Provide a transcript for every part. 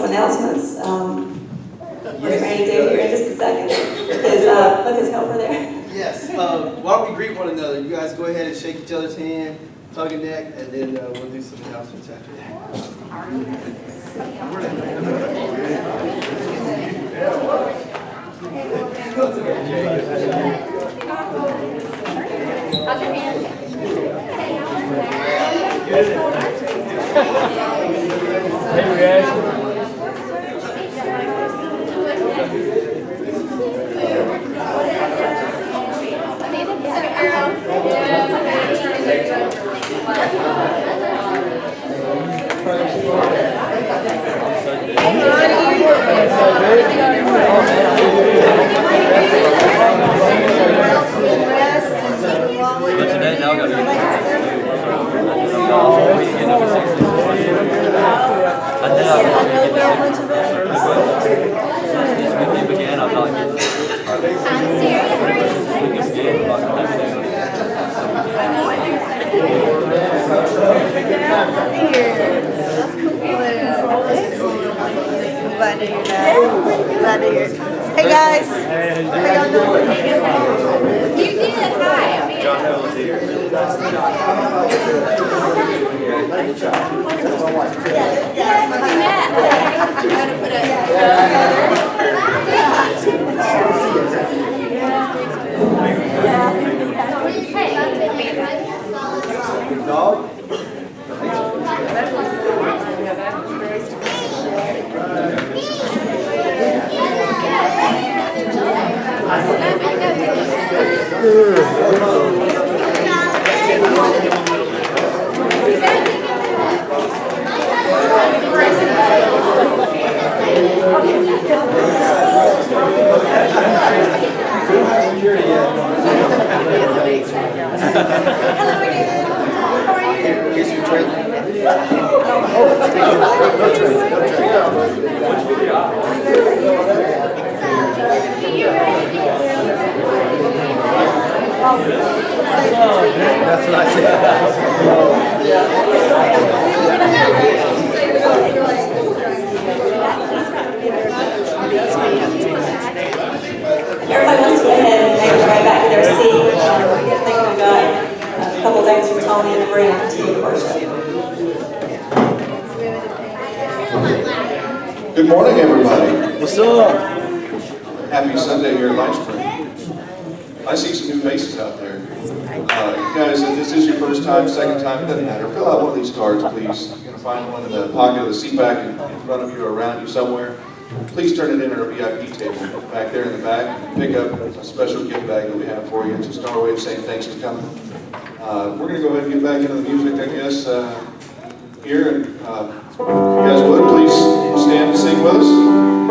announcements. We're going to do here in just a second. With his helper there. Yes. Why don't we greet one another? You guys go ahead and shake each other's hand, hug your neck, and then we'll do some announcements after that. How's your hand? Hey, guys. Hey guys, how y'all doing? You did, hi. John Hill's here. Dog? Here's your trailer. That's what I said. Everybody wants to go ahead and make their way back to their seat. I think we've got a couple things for Tony and Maria to continue worship. Good morning, everybody. What's up? Happy Sunday here at Lifespring. I see some new faces out there. Guys, if this is your first time, second time, it doesn't matter. Fill out one of these cards, please. You're going to find one in the pocket of the seat back in front of you or around you somewhere. Please turn it in at our VIP table back there in the back. Pick up a special gift bag that we have for you. It's just our way of saying thanks for coming. We're going to go ahead and get back into the music, I guess, here. And if you guys would, please stand and sing with us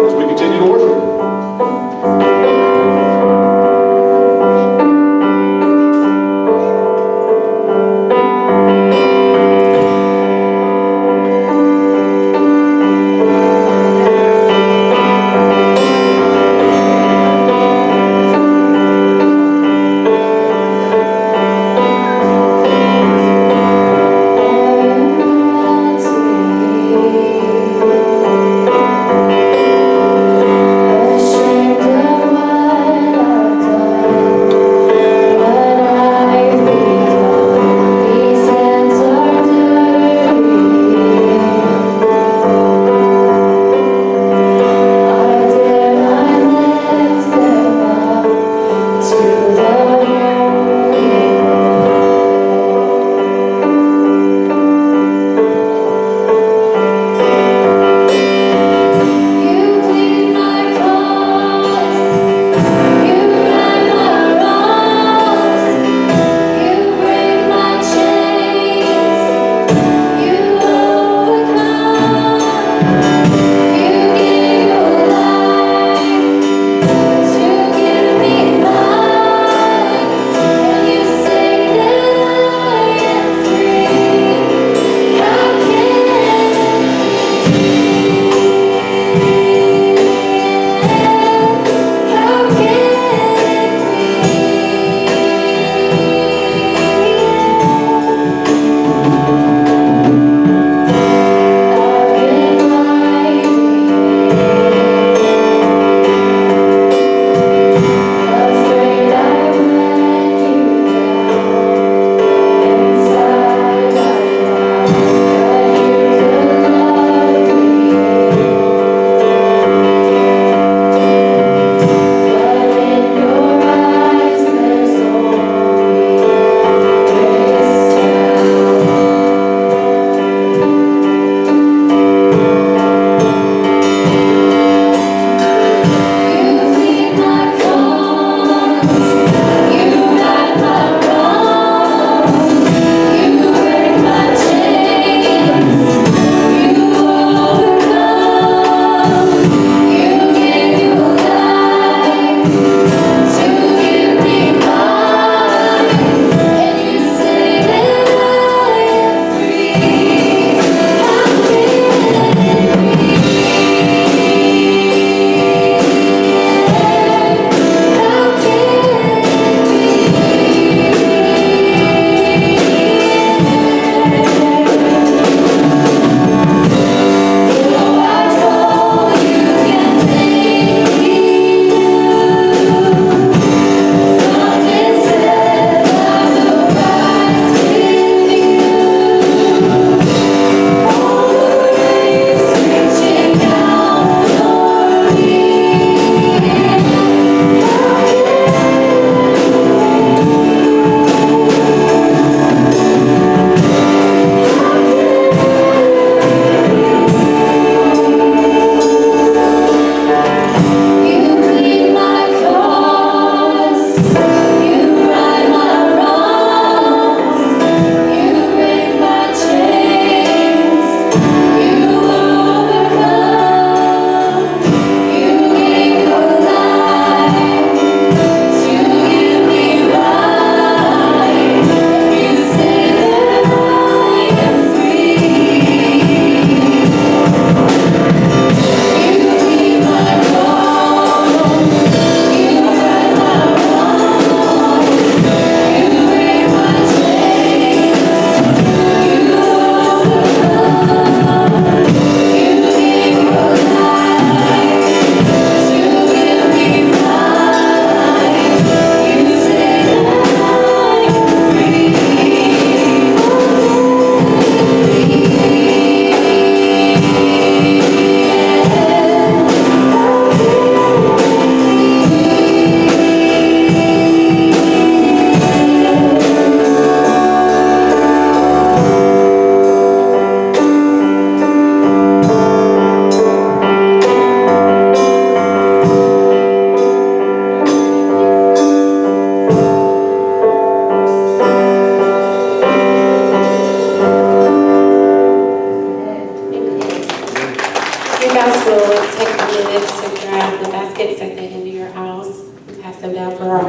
as we continue to worship. Oh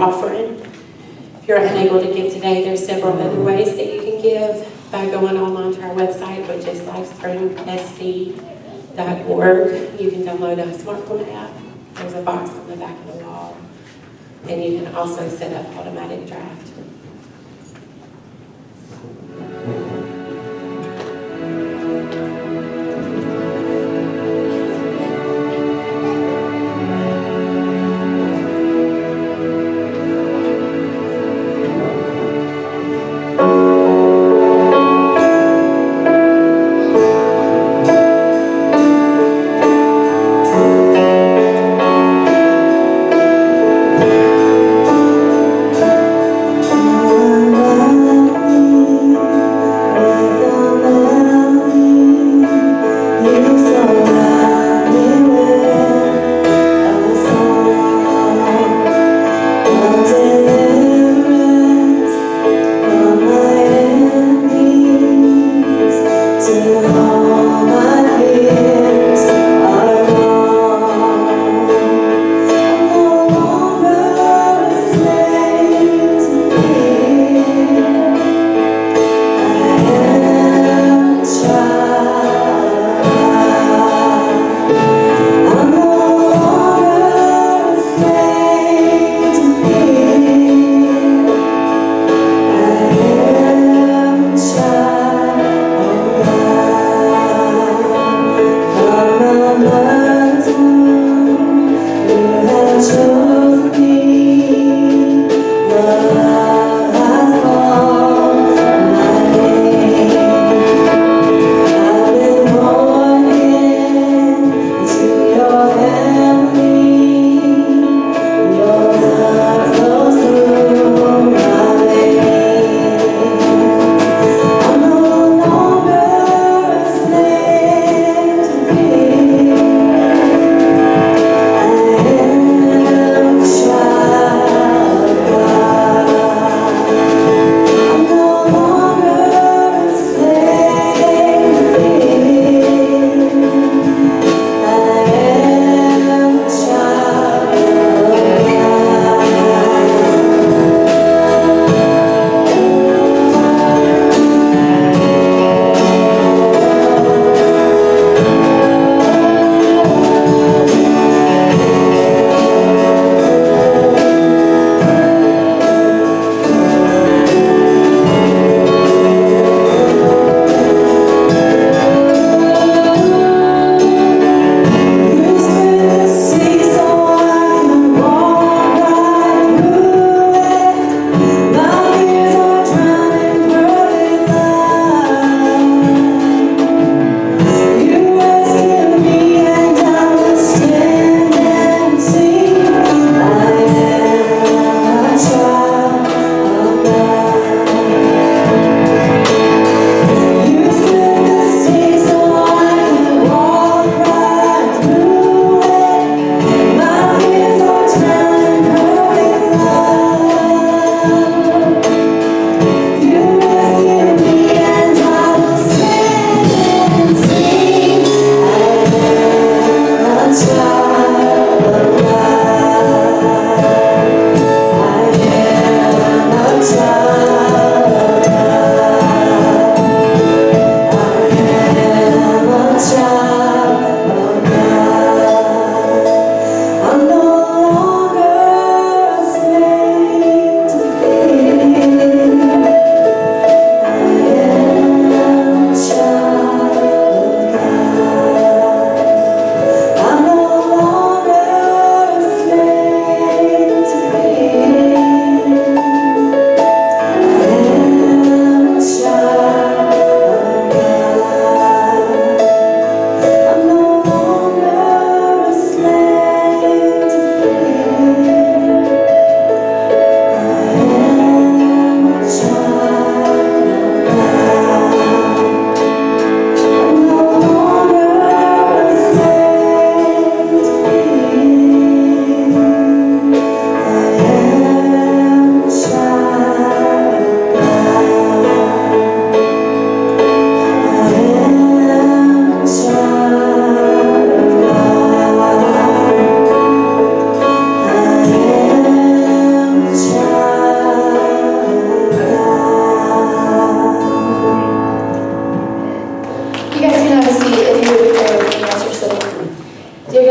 offering. If you're unable to give today, there's several other ways that you can give by going online to our website, which is lifespring.org. You can download a smartphone app. There's a box on the back of the wall. And you can also set up automatic draft.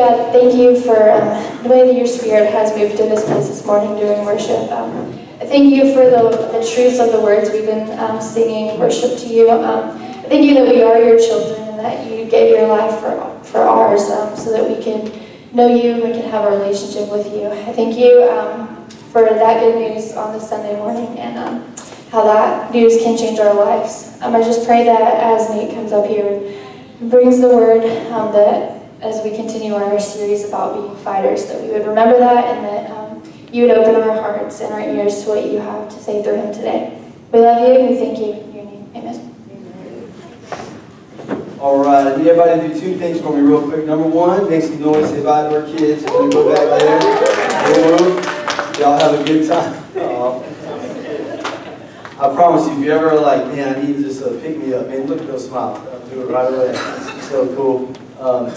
God, thank you for the way that your Spirit has moved in this place this morning during worship. I thank you for the truths of the words we've been singing in worship to you. I thank you that we are your children and that you gave your life for ours so that we can know you and we can have a relationship with you. I thank you for that good news on this Sunday morning and how that news can change our lives. I just pray that as Nate comes up here and brings the word, that as we continue our series about being fighters, that we would remember that and that you would open our hearts and our ears to what you have to say through him today. We love you and we thank you in your name. Amen. All right, I need everybody to do two things for me real quick. Number one, make some noise, say bye to our kids. We're going to go back there. Y'all have a good time. I promise you, if you're ever like, man, I need to just pick me up, man, look at those smiles. I'll do it right away. So cool.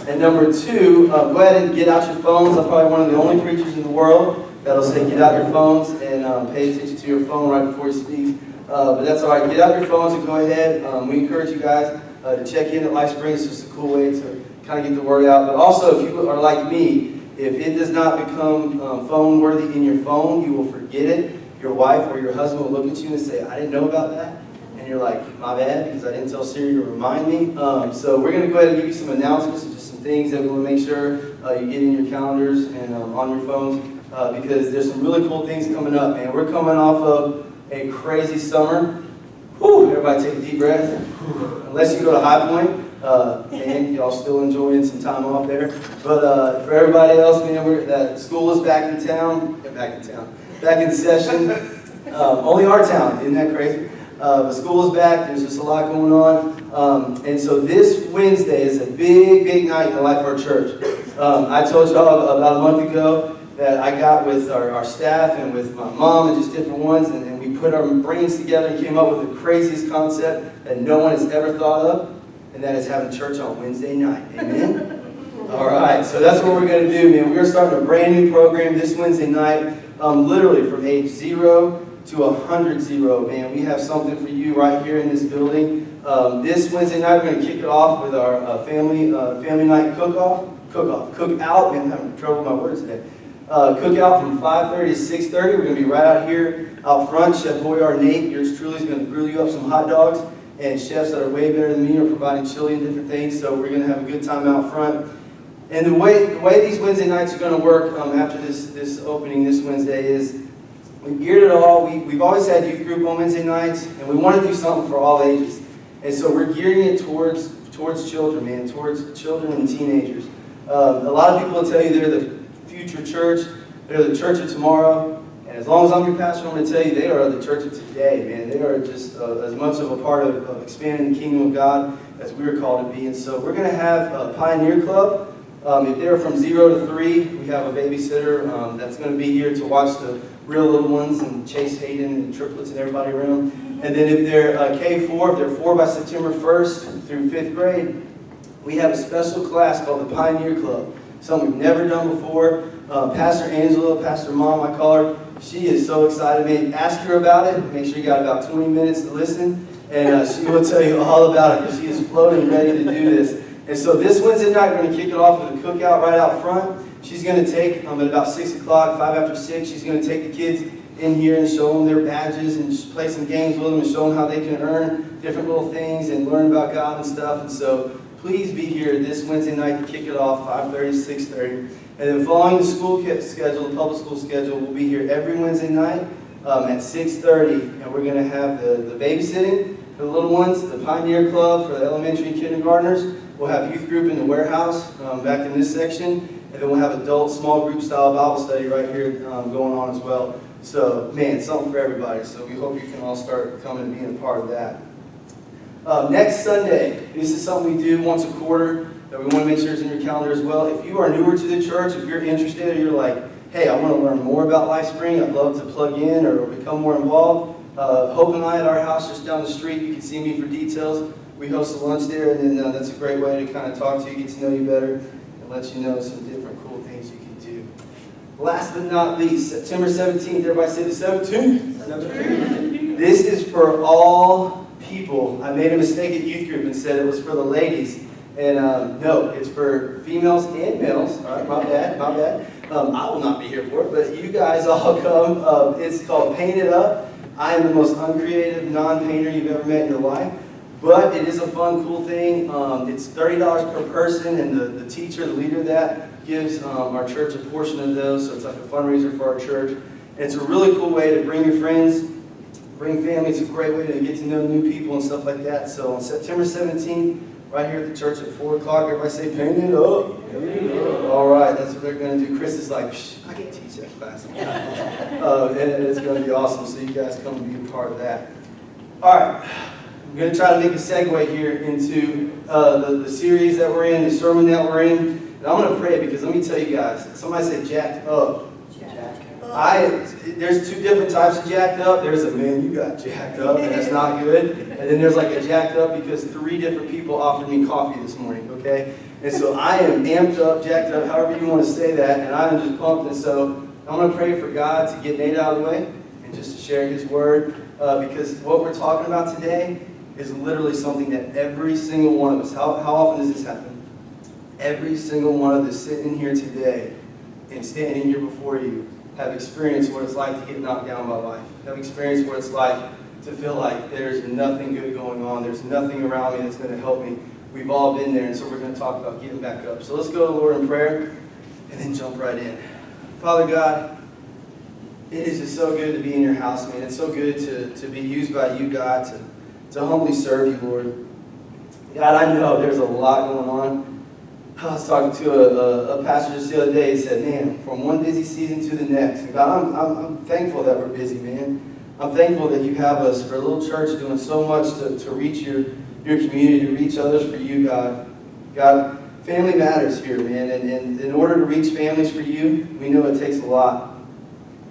And number two, go ahead and get out your phones. I'm probably one of the only preachers in the world that'll say get out your phones and pay attention to your phone right before you speak. But that's all right. Get out your phones and go ahead. We encourage you guys to check in at Lifespring. It's just a cool way to kind of get the word out. But also, if you are like me, if it does not become phone worthy in your phone, you will forget it. Your wife or your husband will look at you and say, I didn't know about that. And you're like, my bad, because I didn't tell Siri to remind me. So we're going to go ahead and give you some announcements and just some things that we want to make sure you get in your calendars and on your phones because there's some really cool things coming up, man. We're coming off of a crazy summer. Whew, everybody take a deep breath. Whew. Unless you go to High Point, and y'all still enjoying some time off there. But for everybody else, man, that school is back in town. Back in session. Only our town, isn't that crazy? The school is back, there's just a lot going on. And so this Wednesday is a big, big night in the life of our church. I told y'all about a month ago that I got with our staff and with my mom and just different ones, and we put our brains together and came up with the craziest concept that no one has ever thought of, and that is having church on Wednesday night. Amen? All right, so that's what we're going to do, man. We're starting a brand new program this Wednesday night, literally from age 0 to 100, man. We have something for you right here in this building. This Wednesday night, we're going to kick it off with our family night cookout. Man, I'm having trouble with my words today. Cookout from 5:30 to 6:30. We're going to be right out here out front. Chef Boyard Nate, yours truly, is going to grill you up some hot dogs. And chefs that are way better than me are providing chili and different things. So we're going to have a good time out front. And the way these Wednesday nights are going to work after this opening this Wednesday is we geared it all. We've always had youth group on Wednesday nights, and we want to do something for all ages. And so we're gearing it towards children, man, towards children and teenagers. A lot of people will tell you they're the future church, they're the church of tomorrow. And as long as I'm your pastor, I'm going to tell you they are the church of today, man. They are just as much of a part of expanding the kingdom of God as we are called to be. And so we're going to have a Pioneer Club. If they're from 0 to 3, we have a babysitter that's going to be here to watch the real little ones and Chase Hayden and triplets and everybody around. And then if they're K4, if they're 4 by September 1st through 5th grade, we have a special class called the Pioneer Club. Something we've never done before. Pastor Angela, Pastor Mom, I call her, she is so excited. Man, ask her about it. Make sure you got about 20 minutes to listen. And she will tell you all about it because she is floating ready to do this. And so this Wednesday night, we're going to kick it off with a cookout right out front. She's going to take, at about 6 o'clock, 5 after 6, she's going to take the kids in here and show them their badges and just play some games with them and show them how they can earn different little things and learn about God and stuff. And so please be here this Wednesday night to kick it off, 5:30 to 6:30. And then following the school schedule, the public school schedule, we'll be here every Wednesday night at 6:30. And we're going to have the babysitting for the little ones, the Pioneer Club for the elementary and kindergartners. We'll have youth group in the warehouse back in this section. And then we'll have adult small group style Bible study right here going on as well. So, man, something for everybody. So we hope you can all start coming and being a part of that. Next Sunday, this is something we do once a quarter that we want to make sure is in your calendar as well. If you are newer to the church, if you're interested or you're like, hey, I want to learn more about Lifespring, I'd love to plug in or become more involved, Hope and I at our house just down the street, you can see me for details. We host a lunch there, and then that's a great way to kind of talk to you, get to know you better, and let you know some different cool things you can do. Last but not least, September 17th, everybody say the 17th? This is for all people. I made a mistake at youth group and said it was for the ladies. And no, it's for females and males. All right, my bad, my bad. I will not be here for it, but you guys all come. It's called Paint It Up. I am the most uncreative non-painter you've ever met in your life, but it is a fun, cool thing. It's $30 per person, and the teacher, the leader of that, gives our church a portion of those, so it's like a fundraiser for our church. And it's a really cool way to bring your friends, bring family. It's a great way to get to know new people and stuff like that. So on September 17th, right here at the church at 4 o'clock, everybody say, paint it up. All right, that's what they're going to do. Chris is like, shh, I can teach that class. And it's going to be awesome, so you guys come and be a part of that. All right, I'm going to try to make a segue here into the series that we're in, the sermon that we're in. And I'm going to pray because let me tell you guys, somebody say jacked up. There's two different types of jacked up. There's a man, you got jacked up, and that's not good. And then there's like a jacked up because 3 different people offered me coffee this morning, okay? And so I am amped up, jacked up, however you want to say that, and I am just pumped. And so I'm going to pray for God to get Nate out of the way and just to share His word because what we're talking about today is literally something that every single one of us, how often does this happen? Every single one of us sitting here today and standing here before you have experienced what it's like to get knocked down by life. Have experienced what it's like to feel like there's nothing good going on. There's nothing around me that's going to help me. We've all been there, and so we're going to talk about getting back up. So let's go to the Lord in prayer and then jump right in. Father God, it is just so good to be in your house, man. It's so good to be used by you, God, to humbly serve you, Lord. God, I know there's a lot going on. I was talking to a pastor just the other day. He said, man, from one busy season to the next. And God, I'm thankful that we're busy, man. I'm thankful that you have us for a little church doing so much to reach your community, to reach others for you, God. God, family matters here, man. And in order to reach families for you, we know it takes a lot.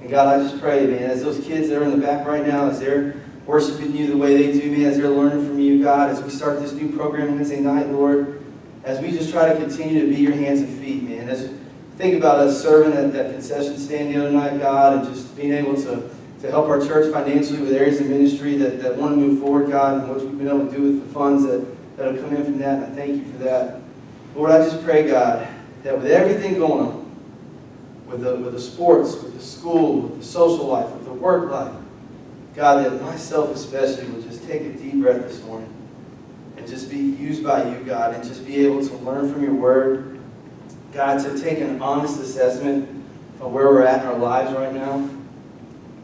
And God, I just pray, man, as those kids that are in the back right now, as they're worshiping you the way they do, man, as they're learning from you, God, as we start this new program Wednesday night, Lord, as we just try to continue to be your hands and feet, man. As we think about us serving at that concession stand the other night, God, and just being able to help our church financially with areas of ministry that want to move forward, God, and what we've been able to do with the funds that have come in from that. And I thank you for that. Lord, I just pray, God, that with everything going on, with the sports, with the school, with the social life, with the work life, God, that myself especially would just take a deep breath this morning and just be used by you, God, and just be able to learn from your word. God, to take an honest assessment of where we're at in our lives right now.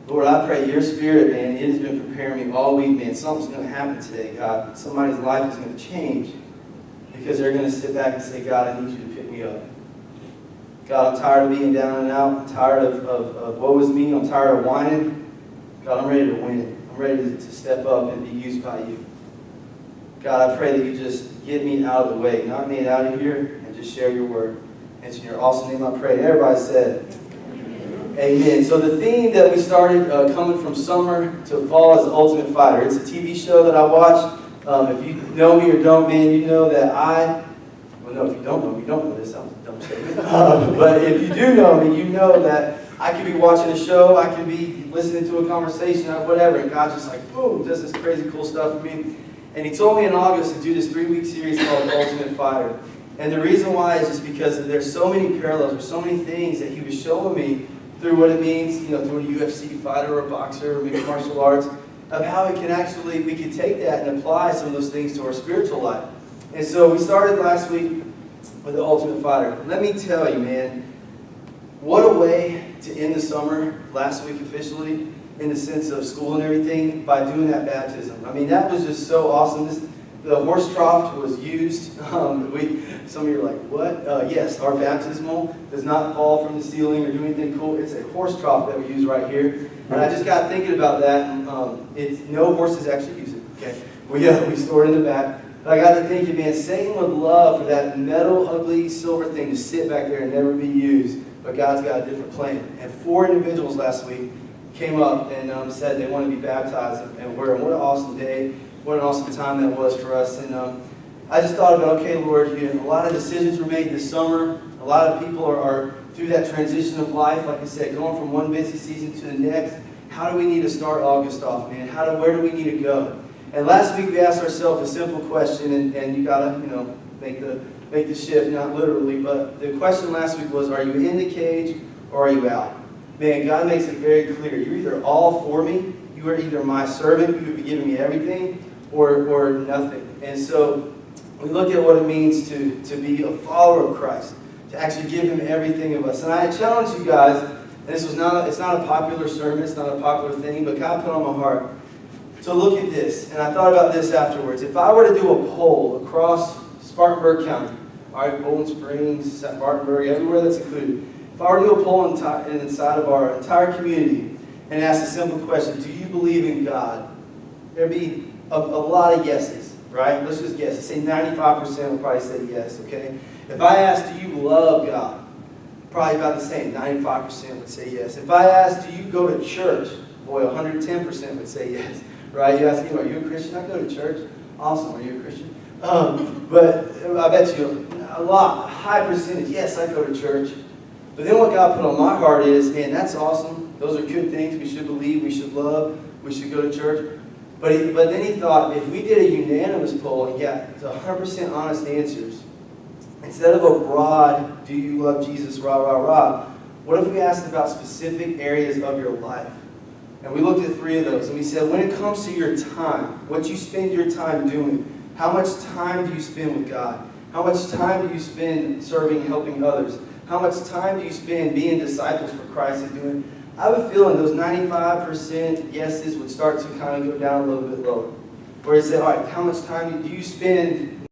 Lord, I pray your spirit, man, it has been preparing me all week, man. Something's going to happen today, God. Somebody's life is going to change because they're going to sit back and say, God, I need you to pick me up. God, I'm tired of being down and out. I'm tired of woe is me. I'm tired of whining. God, I'm ready to win. I'm ready to step up and be used by you. God, I pray that you just get me out of the way, knock me out of here, and just share your word. And it's in your awesome name I pray. And everybody said, amen. So the theme that we started coming from summer to fall is The Ultimate Fighter. It's a TV show that I watch. If you know me or don't, man, you know that well, no, if you don't know me, you don't know this. Sounds a dumb statement. But if you do know me, you know that I could be watching a show, I could be listening to a conversation or whatever, and God's just like, boom, does this crazy cool stuff for me. And he told me in August to do this 3-week series called The Ultimate Fighter. And the reason why is just because there's so many parallels, there's so many things that he was showing me through what it means, you know, through a UFC fighter or a boxer or maybe martial arts, of how we can take that and apply some of those things to our spiritual life. And so we started last week with The Ultimate Fighter. Let me tell you, man, what a way to end the summer last week officially, in the sense of school and everything, by doing that baptism. I mean, that was just so awesome. The horse trough was used. Some of you are like, what? Yes, our baptismal does not fall from the ceiling or do anything cool. It's a horse trough that we use right here. And I just got thinking about that. And, no horses actually use it. Okay, we store it in the back. But I got to thinking, man, Satan would love for that metal, ugly, silver thing to sit back there and never be used. But God's got a different plan. And 4 individuals last week came up and said they want to be baptized. And what an awesome day. What an awesome time that was for us. And I just thought about, okay, Lord, a lot of decisions were made this summer. A lot of people are through that transition of life, like I said, going from one busy season to the next. How do we need to start August off, man? Where do we need to go? And last week we asked ourselves a simple question, and you gotta, make the shift, not literally, but the question last week was, are you in the cage or are you out? Man, God makes it very clear. You're either all for me, you are either my servant, you would be giving me everything, or nothing. And so we look at what it means to be a follower of Christ, to actually give him everything of us. And I challenge you guys, and it's not a popular sermon, it's not a popular thing, but God put on my heart to look at this. And I thought about this afterwards. If I were to do a poll across Spartanburg County, all right, Bowling Springs, Spartanburg, everywhere that's included, if I were to do a poll inside of our entire community and ask a simple question, do you believe in God? There'd be a lot of yeses, right? Let's just guess. Say 95% would probably say yes, okay? If I asked, do you love God? Probably about the same. 95% would say yes. If I asked, do you go to church? Boy, 110% would say yes, right? You ask, are you a Christian? I go to church. Awesome. Are you a Christian? But I bet you a high percentage, yes, I go to church. But then what God put on my heart is, man, that's awesome. Those are good things. We should believe, we should love, we should go to church. But then he thought, if we did a unanimous poll and got 100% honest answers, instead of a broad, do you love Jesus, rah, rah, rah, what if we asked about specific areas of your life? And we looked at 3 of those, and we said, when it comes to your time, what you spend your time doing, how much time do you spend with God? How much time do you spend serving and helping others? How much time do you spend being disciples for Christ and doing? I have a feeling those 95% yeses would start to kind of go down a little bit lower. Where it said, all right, how much time do you spend